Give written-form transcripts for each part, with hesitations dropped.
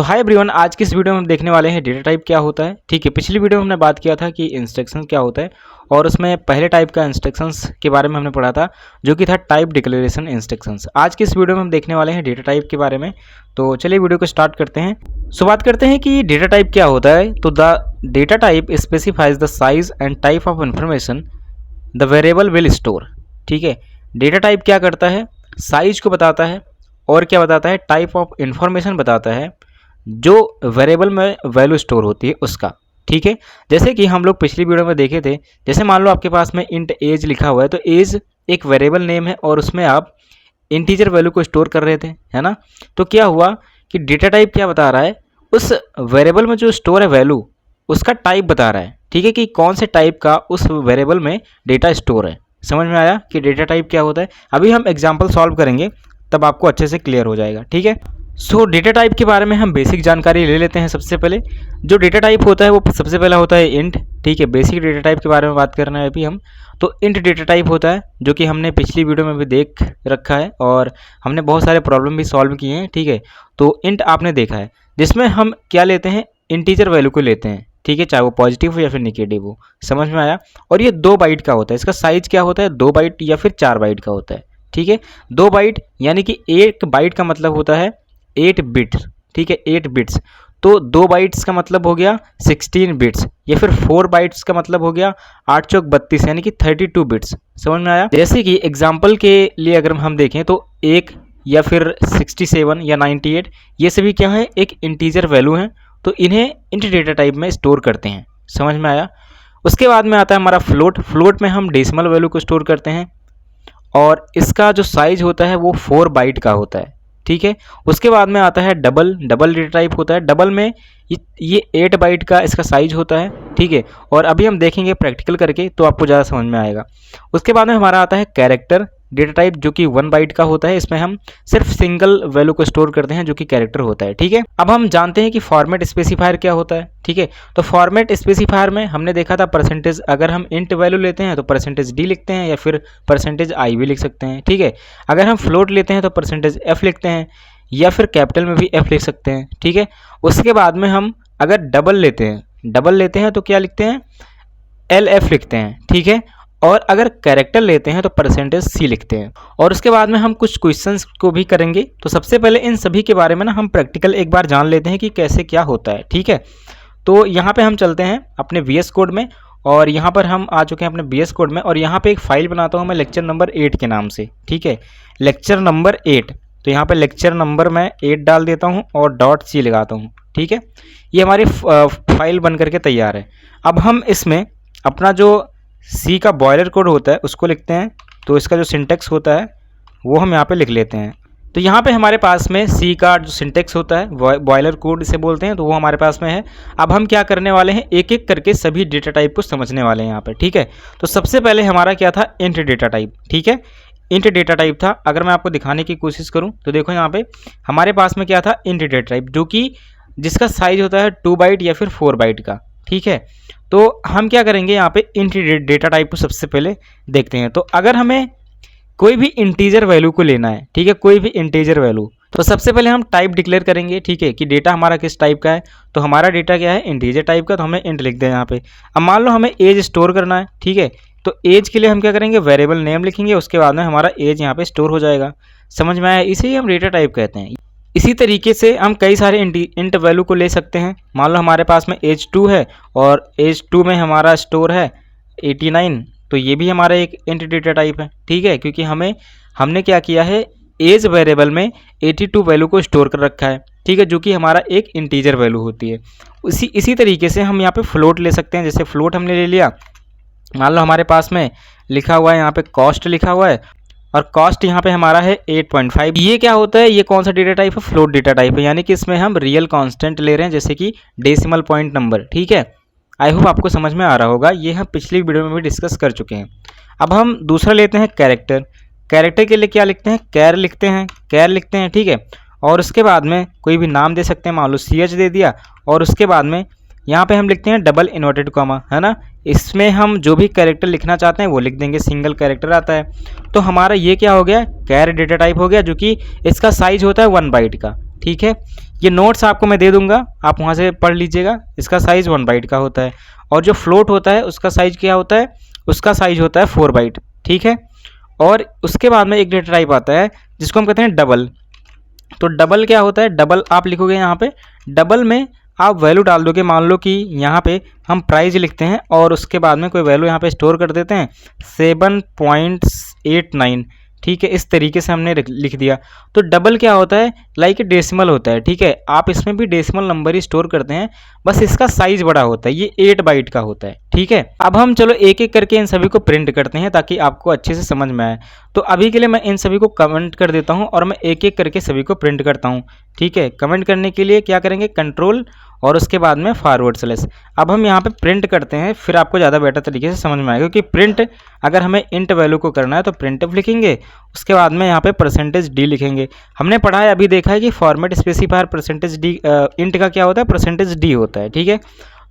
सो hi everyone, आज की इस वीडियो में हम देखने वाले हैं डेटा टाइप क्या होता है। ठीक है, पिछली वीडियो में हमने बात किया था कि इंस्ट्रक्शन क्या होता है और उसमें पहले टाइप का इंस्ट्रक्शंस के बारे में हमने पढ़ा था जो कि था टाइप डिक्लेरेशन इंस्ट्रक्शंस। आज की इस वीडियो में हम देखने वाले हैं डेटा टाइप के बारे में। तो चलिए वीडियो को स्टार्ट करते हैं। सो बात करते हैं कि डेटा टाइप क्या होता है। तो the data type specifies the size and type of information the variable will store. ठीक है, डेटा टाइप क्या करता है, साइज को बताता है और क्या बताता है, टाइप ऑफ इंफॉर्मेशन बताता है जो वेरिएबल में वैल्यू स्टोर होती है उसका। ठीक है, जैसे कि हम लोग पिछली वीडियो में देखे थे, जैसे मान लो आपके पास में इंट एज लिखा हुआ है तो एज एक वेरिएबल नेम है और उसमें आप इंटीजर वैल्यू को स्टोर कर रहे थे, है ना। तो क्या हुआ कि डेटा टाइप क्या बता रहा है, उस वेरिएबल में जो स्टोर है वैल्यू उसका टाइप बता रहा है। ठीक है, कि कौन से टाइप का उस वेरिएबल में डेटा स्टोर है। समझ में आया कि डेटा टाइप क्या होता है। अभी हम एग्जाम्पल सॉल्व करेंगे तब आपको अच्छे से क्लियर हो जाएगा। ठीक है, सो डेटा टाइप के बारे में हम बेसिक जानकारी ले लेते हैं। सबसे पहले जो डेटा टाइप होता है वो सबसे पहला होता है इंट। ठीक है, बेसिक डेटा टाइप के बारे में बात करना है अभी हम। तो इंट डेटा टाइप होता है जो कि हमने पिछली वीडियो में भी देख रखा है और हमने बहुत सारे प्रॉब्लम भी सॉल्व किए हैं। ठीक है, तो इंट आपने देखा है जिसमें हम क्या लेते हैं, इंटीजर वैल्यू को लेते हैं। ठीक है, चाहे वो पॉजिटिव हो या फिर नेगेटिव हो। समझ में आया। और ये 2 बाइट का होता है। इसका साइज क्या होता है, 2 बाइट या फिर 4 बाइट का होता है। ठीक है, 2 बाइट यानी कि 1 बाइट का मतलब होता है 8 बिट्स। ठीक है, 8 बिट्स। तो 2 बाइट्स का मतलब हो गया 16 बिट्स या फिर 4 बाइट्स का मतलब हो गया 8 चौक 32 यानी कि 32 बिट्स। समझ में आया। जैसे कि एग्जाम्पल के लिए अगर हम देखें तो 1 या फिर 67 या 98 ये सभी क्या है, एक इंटीजर वैल्यू हैं। तो इन्हें इंट डेटा टाइप में स्टोर करते हैं। समझ में आया। उसके बाद में आता है हमारा फ्लोट। फ्लोट में हम डेसिमल वैल्यू को स्टोर करते हैं और इसका जो साइज होता है वो 4 बाइट का होता है। ठीक है, उसके बाद में आता है डबल। डबल डेटा टाइप होता है। डबल में ये 8 बाइट का इसका साइज होता है। ठीक है, और अभी हम देखेंगे प्रैक्टिकल करके तो आपको ज़्यादा समझ में आएगा। उसके बाद में हमारा आता है कैरेक्टर डेटा टाइप जो कि 1 बाइट का होता है। इसमें हम सिर्फ सिंगल वैल्यू को स्टोर करते हैं जो कि कैरेक्टर होता है। ठीक है, अब हम जानते हैं कि फॉर्मेट स्पेसिफायर क्या होता है। ठीक है, तो फॉर्मेट स्पेसिफायर में हमने देखा था परसेंटेज, अगर हम इंट वैल्यू लेते हैं तो परसेंटेज डी लिखते हैं या फिर परसेंटेज आई भी लिख सकते हैं। ठीक है, अगर हम फ्लोट लेते हैं तो परसेंटेज एफ लिखते हैं या फिर कैपिटल में भी एफ लिख सकते हैं। ठीक है, उसके बाद में हम अगर डबल लेते हैं तो क्या लिखते हैं, एल एफ लिखते हैं। ठीक है, और अगर कैरेक्टर लेते हैं तो परसेंटेज सी लिखते हैं। और उसके बाद में हम कुछ क्वेश्चंस को भी करेंगे। तो सबसे पहले इन सभी के बारे में ना हम प्रैक्टिकल एक बार जान लेते हैं कि कैसे क्या होता है। ठीक है, तो यहाँ पे हम चलते हैं अपने VS कोड में और यहाँ पर हम आ चुके हैं अपने VS कोड में और यहाँ पे एक फाइल बनाता हूँ मैं लेक्चर नंबर 8 के नाम से। ठीक है, लेक्चर नंबर 8। तो यहाँ पे लेक्चर नंबर मैं 8 डाल देता हूँ और .c लगाता हूँ। ठीक है, ये हमारी फाइल बन करके तैयार है। अब हम इसमें अपना जो सी का बॉयलर कोड होता है उसको लिखते हैं। तो इसका जो सिंटेक्स होता है वो हम यहाँ पे लिख लेते हैं। तो यहाँ पे हमारे पास में सी का जो सिंटेक्स होता है बॉयलर कोड इसे बोलते हैं, तो वो हमारे पास में है। अब हम क्या करने वाले हैं, एक एक करके सभी डेटा टाइप को समझने वाले हैं यहाँ पे। ठीक है, तो सबसे पहले हमारा क्या था, इंट डेटा टाइप। ठीक है, इंट डेटा टाइप था। अगर मैं आपको दिखाने की कोशिश करूँ तो देखो यहाँ पे हमारे पास में क्या था, इंट डेटा टाइप जो कि जिसका साइज होता है 2 बाइट या फिर 4 बाइट का। ठीक है, तो हम क्या करेंगे यहाँ पे इंट डेटा टाइप को सबसे पहले देखते हैं। तो अगर हमें कोई भी इंटीजर वैल्यू को लेना है, ठीक है, कोई भी इंटीजर वैल्यू, तो सबसे पहले हम टाइप डिक्लेयर करेंगे। ठीक है, कि डेटा हमारा किस टाइप का है। तो हमारा डेटा क्या है, इंटीजर टाइप का, तो हमें इंट लिख दें यहाँ पे। अब मान लो हमें एज स्टोर करना है। ठीक है, तो एज के लिए हम क्या करेंगे, वेरिएबल नेम लिखेंगे, उसके बाद में हमारा एज यहाँ पे स्टोर हो जाएगा। समझ में आया, इसे ही हम डेटा टाइप कहते हैं। इसी तरीके से हम कई सारे इंट वैल्यू को ले सकते हैं। मान लो हमारे पास में एज 2 है और एज 2 में हमारा स्टोर है 89, तो ये भी हमारा एक इंट डेटा टाइप है। ठीक है, क्योंकि हमने क्या किया है, एज वेरिएबल में 82 वैल्यू को स्टोर कर रखा है। ठीक है, जो कि हमारा एक इंटीजर वैल्यू होती है। इसी तरीके से हम यहाँ पे फ्लोट ले सकते हैं। जैसे फ्लोट हमने ले लिया, मान लो हमारे पास में लिखा हुआ है यहाँ पे कॉस्ट लिखा हुआ है और कॉस्ट यहाँ पे हमारा है 8.5। ये क्या होता है, ये कौन सा डेटा टाइप है, फ्लोट डेटा टाइप है, यानी कि इसमें हम रियल कांस्टेंट ले रहे हैं जैसे कि डेसिमल पॉइंट नंबर। ठीक है, आई होप आपको समझ में आ रहा होगा। ये हम पिछली वीडियो में भी डिस्कस कर चुके हैं। अब हम दूसरा लेते हैं कैरेक्टर। कैरेक्टर के लिए क्या लिखते हैं, कैर लिखते हैं। ठीक है, और उसके बाद में कोई भी नाम दे सकते हैं, मान लो CH दे दिया और उसके बाद में यहाँ पे हम लिखते हैं डबल इन्वर्टेड कॉमा, है ना। इसमें हम जो भी कैरेक्टर लिखना चाहते हैं वो लिख देंगे, सिंगल कैरेक्टर आता है। तो हमारा ये क्या हो गया, कैर डेटा टाइप हो गया, जो कि इसका साइज होता है 1 बाइट का। ठीक है, ये नोट्स आपको मैं दे दूंगा, आप वहाँ से पढ़ लीजिएगा। इसका साइज़ 1 बाइट का होता है और जो फ्लोट होता है उसका साइज़ क्या होता है, उसका साइज़ होता है 4 बाइट, ठीक है। और उसके बाद में एक डेटा टाइप आता है जिसको हम कहते हैं डबल। तो डबल क्या होता है, डबल आप लिखोगे यहाँ पे, डबल में आप वैल्यू डाल दोगे। मान लो कि यहाँ पे हम प्राइस लिखते हैं और उसके बाद में कोई वैल्यू यहाँ पे स्टोर कर देते हैं 7.89, ठीक है। इस तरीके से हमने लिख दिया। तो डबल क्या होता है, लाइक डेसिमल होता है, ठीक है। आप इसमें भी डेसिमल नंबर ही स्टोर करते हैं, बस इसका साइज बड़ा होता है, ये 8 बाइट का होता है, ठीक है। अब हम चलो एक एक करके इन सभी को प्रिंट करते हैं ताकि आपको अच्छे से समझ में आए। तो अभी के लिए मैं इन सभी को कमेंट कर देता हूँ और मैं एक एक करके सभी को प्रिंट करता हूँ, ठीक है। कमेंट करने के लिए क्या करेंगे, कंट्रोल और उसके बाद में फॉरवर्ड स्लैश। अब हम यहाँ पे प्रिंट करते हैं, फिर आपको ज़्यादा बेटर तरीके से समझ में आएगा। क्योंकि प्रिंट अगर हमें इंट वैल्यू को करना है तो प्रिंटफ लिखेंगे, उसके बाद में यहाँ पे %d लिखेंगे। हमने पढ़ा है, अभी देखा है कि फॉर्मेट स्पेसिफायर %d इंट का क्या होता है, %d होता है, ठीक है।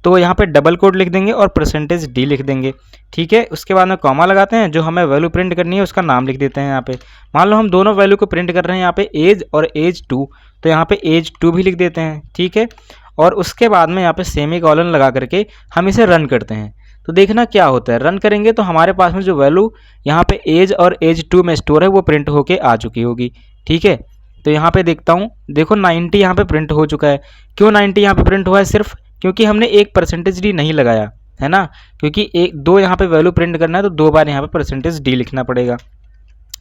तो यहाँ पे डबल कोड लिख देंगे और %d लिख देंगे, ठीक है। उसके बाद में कॉमा लगाते हैं, जो हमें वैल्यू प्रिंट करनी है उसका नाम लिख देते हैं यहाँ पे। मान लो हम दोनों वैल्यू को प्रिंट कर रहे हैं यहाँ पे एज और एज 2, तो यहाँ पे एज 2 भी लिख देते हैं, ठीक है। और उसके बाद में यहाँ पे सेमी कॉलन लगा करके हम इसे रन करते हैं। तो देखना क्या होता है, रन करेंगे तो हमारे पास में जो वैल्यू यहाँ पे एज और एज 2 में स्टोर है वो प्रिंट होके आ चुकी होगी, ठीक है। तो यहाँ पे देखता हूँ, देखो 90 यहाँ पे प्रिंट हो चुका है। क्यों 90 यहाँ पे प्रिंट हुआ है, सिर्फ क्योंकि हमने एक %d नहीं लगाया है ना। क्योंकि एक दो यहाँ पे वैल्यू प्रिंट करना है तो 2 बार यहाँ पे %d लिखना पड़ेगा।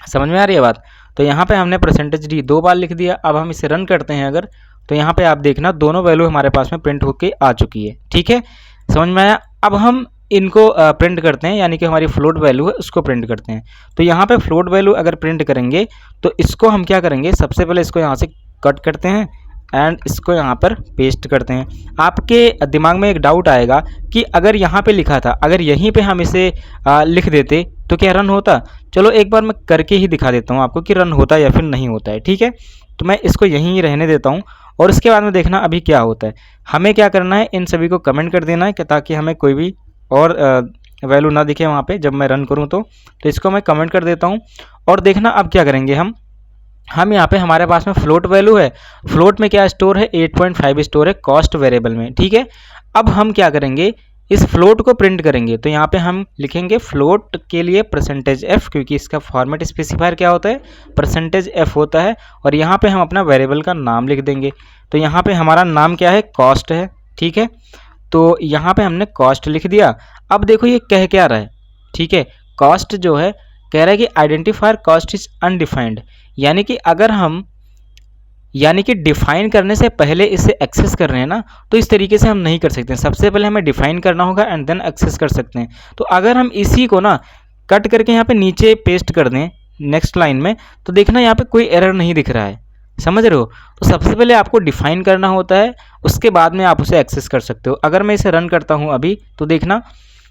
समझ में आ रही है बात। तो यहाँ पे हमने %d 2 बार लिख दिया। अब हम इसे रन करते हैं अगर, तो यहाँ पे आप देखना दोनों वैल्यू हमारे पास में प्रिंट होके आ चुकी है, ठीक है। समझ में आया। अब हम इनको प्रिंट करते हैं, यानी कि हमारी फ्लोट वैल्यू है उसको प्रिंट करते हैं। तो यहाँ पे फ्लोट वैल्यू अगर प्रिंट करेंगे तो इसको हम क्या करेंगे, सबसे पहले इसको यहाँ से कट करते हैं एंड इसको यहाँ पर पेस्ट करते हैं। आपके दिमाग में एक डाउट आएगा कि अगर यहाँ पे लिखा था, अगर यहीं पे हम इसे लिख देते तो क्या रन होता। चलो एक बार मैं करके ही दिखा देता हूँ आपको कि रन होता है या फिर नहीं होता है, ठीक है। तो मैं इसको यहीं रहने देता हूँ और उसके बाद में देखना अभी क्या होता है। हमें क्या करना है, इन सभी को कमेंट कर देना है कि ताकि हमें कोई भी और वैल्यू ना दिखे वहाँ पे जब मैं रन करूँ। तो इसको मैं कमेंट कर देता हूँ और देखना अब क्या करेंगे हम यहाँ पे हमारे पास में फ्लोट वैल्यू है। फ्लोट में क्या स्टोर है, 8.5 स्टोर है कॉस्ट वेरिएबल में, ठीक है। अब हम क्या करेंगे, इस फ्लोट को प्रिंट करेंगे। तो यहाँ पे हम लिखेंगे फ्लोट के लिए %f, क्योंकि इसका फॉर्मेट स्पेसिफायर क्या होता है, %f होता है। और यहाँ पे हम अपना वेरिएबल का नाम लिख देंगे। तो यहाँ पे हमारा नाम क्या है, कॉस्ट है, ठीक है। तो यहाँ पे हमने कॉस्ट लिख दिया। अब देखो ये कह क्या रहा है, ठीक है। कॉस्ट जो है कह रहा है कि आइडेंटिफायर कॉस्ट इज अनडिफाइंड, यानी कि अगर हम डिफाइन करने से पहले इसे एक्सेस कर रहे हैं ना, तो इस तरीके से हम नहीं कर सकते। सबसे पहले हमें डिफाइन करना होगा एंड देन एक्सेस कर सकते हैं। तो अगर हम इसी को ना कट करके यहाँ पे नीचे पेस्ट कर दें नेक्स्ट लाइन में, तो देखना यहाँ पे कोई एरर नहीं दिख रहा है, समझ रहे हो। तो सबसे पहले आपको डिफाइन करना होता है, उसके बाद में आप उसे एक्सेस कर सकते हो। अगर मैं इसे रन करता हूँ अभी, तो देखना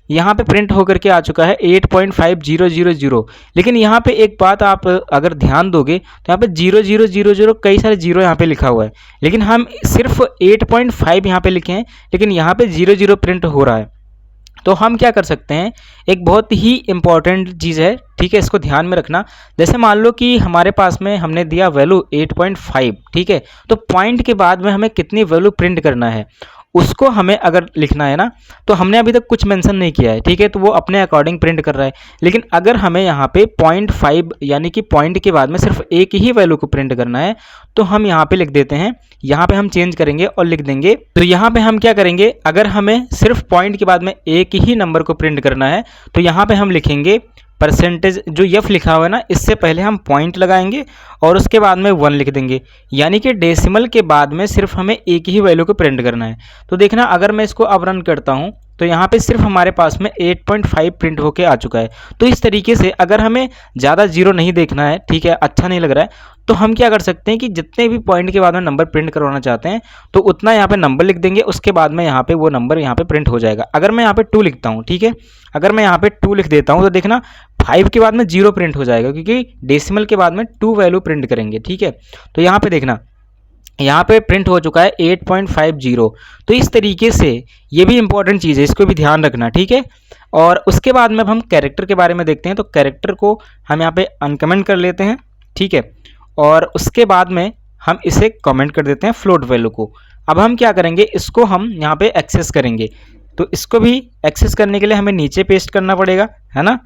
यहाँ पे प्रिंट होकर के आ चुका है 8.5000। लेकिन यहाँ पे एक बात आप अगर ध्यान दोगे तो यहाँ पे 0000 कई सारे जीरो यहाँ पे लिखा हुआ है, लेकिन हम सिर्फ 8.5 यहाँ पे लिखे हैं, लेकिन यहाँ पे 00 प्रिंट हो रहा है। तो हम क्या कर सकते हैं, एक बहुत ही इंपॉर्टेंट चीज़ है, ठीक है, इसको ध्यान में रखना। जैसे मान लो कि हमारे पास में हमने दिया वैल्यू 8.5, ठीक है। तो पॉइंट के बाद में हमें कितनी वैल्यू प्रिंट करना है उसको हमें अगर लिखना है ना, तो हमने अभी तक कुछ मेंशन नहीं किया है, ठीक है। तो वो अपने अकॉर्डिंग प्रिंट कर रहा है। लेकिन अगर हमें यहाँ पे 0.5 यानी कि पॉइंट के बाद में सिर्फ एक ही वैल्यू को प्रिंट करना है, तो हम यहाँ पे लिख देते हैं, यहाँ पे हम चेंज करेंगे और लिख देंगे। तो यहाँ पे हम क्या करेंगे, अगर हमें सिर्फ पॉइंट के बाद में एक ही नंबर को प्रिंट करना है तो यहाँ पे हम लिखेंगे परसेंटेज, जो f लिखा हुआ है ना, इससे पहले हम पॉइंट लगाएंगे और उसके बाद में 1 लिख देंगे, यानी कि डेसिमल के बाद में सिर्फ हमें एक ही वैल्यू को प्रिंट करना है। तो देखना अगर मैं इसको अब रन करता हूँ तो यहाँ पे सिर्फ हमारे पास में 8.5 प्रिंट होके आ चुका है। तो इस तरीके से अगर हमें ज़्यादा जीरो नहीं देखना है, ठीक है, अच्छा नहीं लग रहा है, तो हम क्या कर सकते हैं कि जितने भी पॉइंट के बाद में नंबर प्रिंट करवाना चाहते हैं तो उतना यहाँ पे नंबर लिख देंगे, उसके बाद में यहाँ पे वो नंबर यहाँ पे प्रिंट हो जाएगा। अगर मैं यहाँ पे 2 लिखता हूँ, ठीक है, अगर मैं यहाँ पे 2 लिख देता हूँ तो देखना 5 के बाद में 0 प्रिंट हो जाएगा, क्योंकि डेसिमल के बाद में 2 वैल्यू प्रिंट करेंगे, ठीक है। तो यहाँ पे देखना, यहाँ पे प्रिंट हो चुका है 8.50। तो इस तरीके से ये भी इंपॉर्टेंट चीज़ है, इसको भी ध्यान रखना, ठीक है। और उसके बाद में अब हम कैरेक्टर के बारे में देखते हैं। तो कैरेक्टर को हम यहाँ पे अनकमेंट कर लेते हैं, ठीक है। और उसके बाद में हम इसे कमेंट कर देते हैं फ्लोट वैल्यू को। अब हम क्या करेंगे, इसको हम यहाँ पे एक्सेस करेंगे। तो इसको भी एक्सेस करने के लिए हमें नीचे पेस्ट करना पड़ेगा, है ना।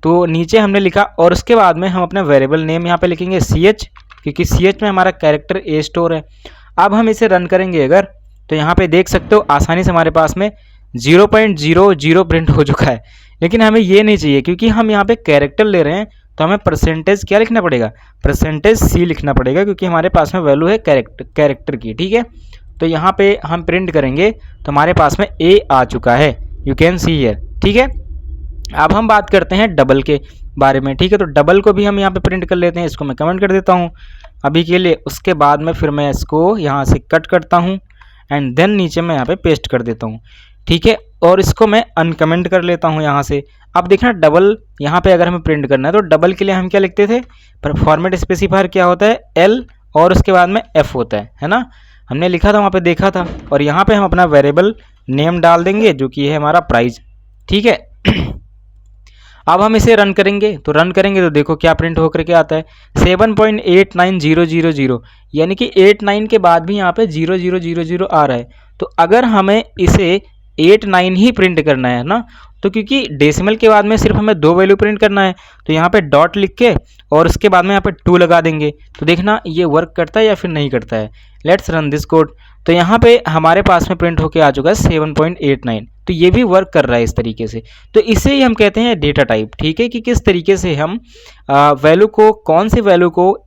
तो नीचे हमने लिखा और उसके बाद में हम अपना वेरिएबल नेम यहाँ पे लिखेंगे ch, क्योंकि ch में हमारा कैरेक्टर ए स्टोर है। अब हम इसे रन करेंगे अगर, तो यहाँ पे देख सकते हो आसानी से हमारे पास में 0.00 प्रिंट हो चुका है। लेकिन हमें ये नहीं चाहिए, क्योंकि हम यहाँ पे कैरेक्टर ले रहे हैं, तो हमें परसेंटेज क्या लिखना पड़ेगा, परसेंटेज सी लिखना पड़ेगा, क्योंकि हमारे पास में वैल्यू है कैरेक्टर की, ठीक है। तो यहाँ पे हम प्रिंट करेंगे तो हमारे पास में ए आ चुका है, यू कैन सी हियर, ठीक है। अब हम बात करते हैं डबल के बारे में, ठीक है। तो डबल को भी हम यहाँ पे प्रिंट कर लेते हैं, इसको मैं कमेंट कर देता हूँ अभी के लिए। उसके बाद में फिर मैं इसको यहाँ से कट करता हूँ एंड देन नीचे मैं यहाँ पे पेस्ट कर देता हूँ, ठीक है। और इसको मैं अनकमेंट कर लेता हूँ यहाँ से। अब देखना डबल यहाँ पे अगर हमें प्रिंट करना है तो डबल के लिए हम क्या लिखते थे, पर फॉर्मेट स्पेसिफायर क्या होता है, एल और उसके बाद में एफ होता है ना। हमने लिखा था वहाँ पे, देखा था। और यहाँ पे हम अपना वेरिएबल नेम डाल देंगे जो कि है हमारा प्राइस, ठीक है। अब हम इसे रन करेंगे, तो रन करेंगे तो देखो क्या प्रिंट होकर के आता है, 7.89000, यानी कि 89 के बाद भी यहाँ पे 0000 आ रहा है। तो अगर हमें इसे 89 ही प्रिंट करना है ना, तो क्योंकि डेसिमल के बाद में सिर्फ हमें 2 वैल्यू प्रिंट करना है, तो यहाँ पे डॉट लिख के और उसके बाद में यहाँ पे 2 लगा देंगे। तो देखना ये वर्क करता है या फिर नहीं करता है। Let's run this code. तो यहाँ पे हमारे पास में प्रिंट होके आ चुका है 7.89। तो ये भी वर्क कर रहा है इस तरीके से। तो इसे ही हम कहते हैं डेटा टाइप, ठीक है, कि किस तरीके से हम वैल्यू को, कौन सी वैल्यू को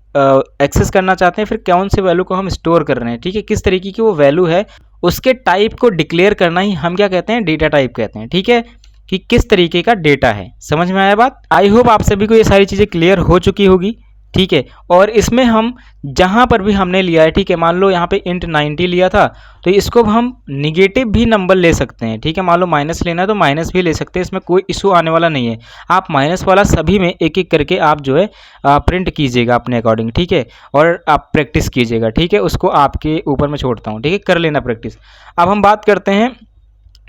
एक्सेस करना चाहते हैं, फिर कौन से वैल्यू को हम स्टोर कर रहे हैं, ठीक है, किस तरीके की वो वैल्यू है, उसके टाइप को डिक्लेयर करना ही हम क्या कहते हैं, डेटा टाइप कहते हैं, ठीक है, कि किस तरीके का डेटा है। समझ में आया बात? आई होप आप सभी को ये सारी चीज़ें क्लियर हो चुकी होगी, ठीक है। और इसमें हम जहाँ पर भी हमने लिया है, ठीक है, मान लो यहाँ पे इंट 90 लिया था, तो इसको हम निगेटिव भी नंबर ले सकते हैं, ठीक है। मान लो माइनस लेना है तो माइनस भी ले सकते हैं, इसमें कोई इशू आने वाला नहीं है। आप माइनस वाला सभी में एक एक करके आप जो है प्रिंट कीजिएगा अपने अकॉर्डिंग, ठीक है, और आप प्रैक्टिस कीजिएगा, ठीक है। उसको आपके ऊपर मैं छोड़ता हूँ, ठीक है, कर लेना प्रैक्टिस। अब हम बात करते हैं,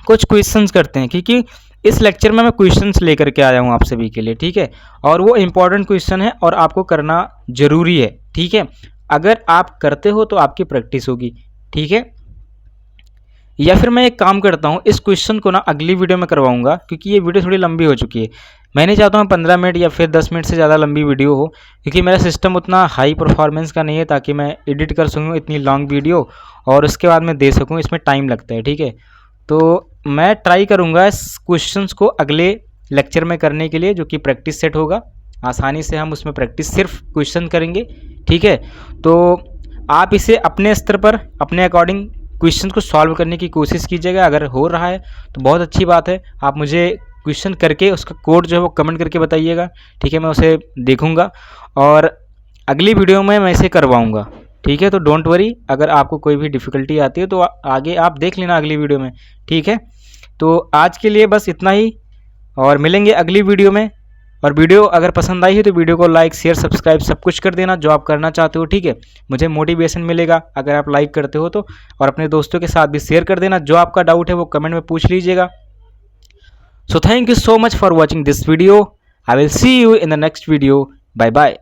कुछ क्वेश्चंस करते हैं, क्योंकि इस लेक्चर में मैं क्वेश्चंस लेकर के आया हूँ आप सभी के लिए, ठीक है। और वो इम्पॉर्टेंट क्वेश्चन है और आपको करना जरूरी है, ठीक है। अगर आप करते हो तो आपकी प्रैक्टिस होगी, ठीक है। या फिर मैं एक काम करता हूँ, इस क्वेश्चन को ना अगली वीडियो में करवाऊंगा, क्योंकि ये वीडियो थोड़ी लंबी हो चुकी है। मैं नहीं चाहता हूँ 15 मिनट या फिर 10 मिनट से ज़्यादा लंबी वीडियो हो, क्योंकि मेरा सिस्टम उतना हाई परफॉर्मेंस का नहीं है ताकि मैं एडिट कर सकूँ इतनी लॉन्ग वीडियो और उसके बाद मैं दे सकूँ, इसमें टाइम लगता है, ठीक है। तो मैं ट्राई करूँगा इस क्वेश्चंस को अगले लेक्चर में करने के लिए, जो कि प्रैक्टिस सेट होगा, आसानी से हम उसमें प्रैक्टिस सिर्फ क्वेश्चन करेंगे, ठीक है। तो आप इसे अपने स्तर पर अपने अकॉर्डिंग क्वेश्चन को सॉल्व करने की कोशिश कीजिएगा। अगर हो रहा है तो बहुत अच्छी बात है, आप मुझे क्वेश्चन करके उसका कोड जो है वो कमेंट करके बताइएगा, ठीक है, मैं उसे देखूँगा और अगली वीडियो में मैं इसे करवाऊँगा, ठीक है। तो डोंट वरी, अगर आपको कोई भी डिफ़िकल्टी आती है तो आगे आप देख लेना अगली वीडियो में, ठीक है। तो आज के लिए बस इतना ही और मिलेंगे अगली वीडियो में। और वीडियो अगर पसंद आई है तो वीडियो को लाइक, शेयर, सब्सक्राइब सब कुछ कर देना जो आप करना चाहते हो, ठीक है। मुझे मोटिवेशन मिलेगा अगर आप लाइक करते हो तो, और अपने दोस्तों के साथ भी शेयर कर देना। जो आपका डाउट है वो कमेंट में पूछ लीजिएगा। So thank you so much for watching this video. I will see you in the next video. Bye bye.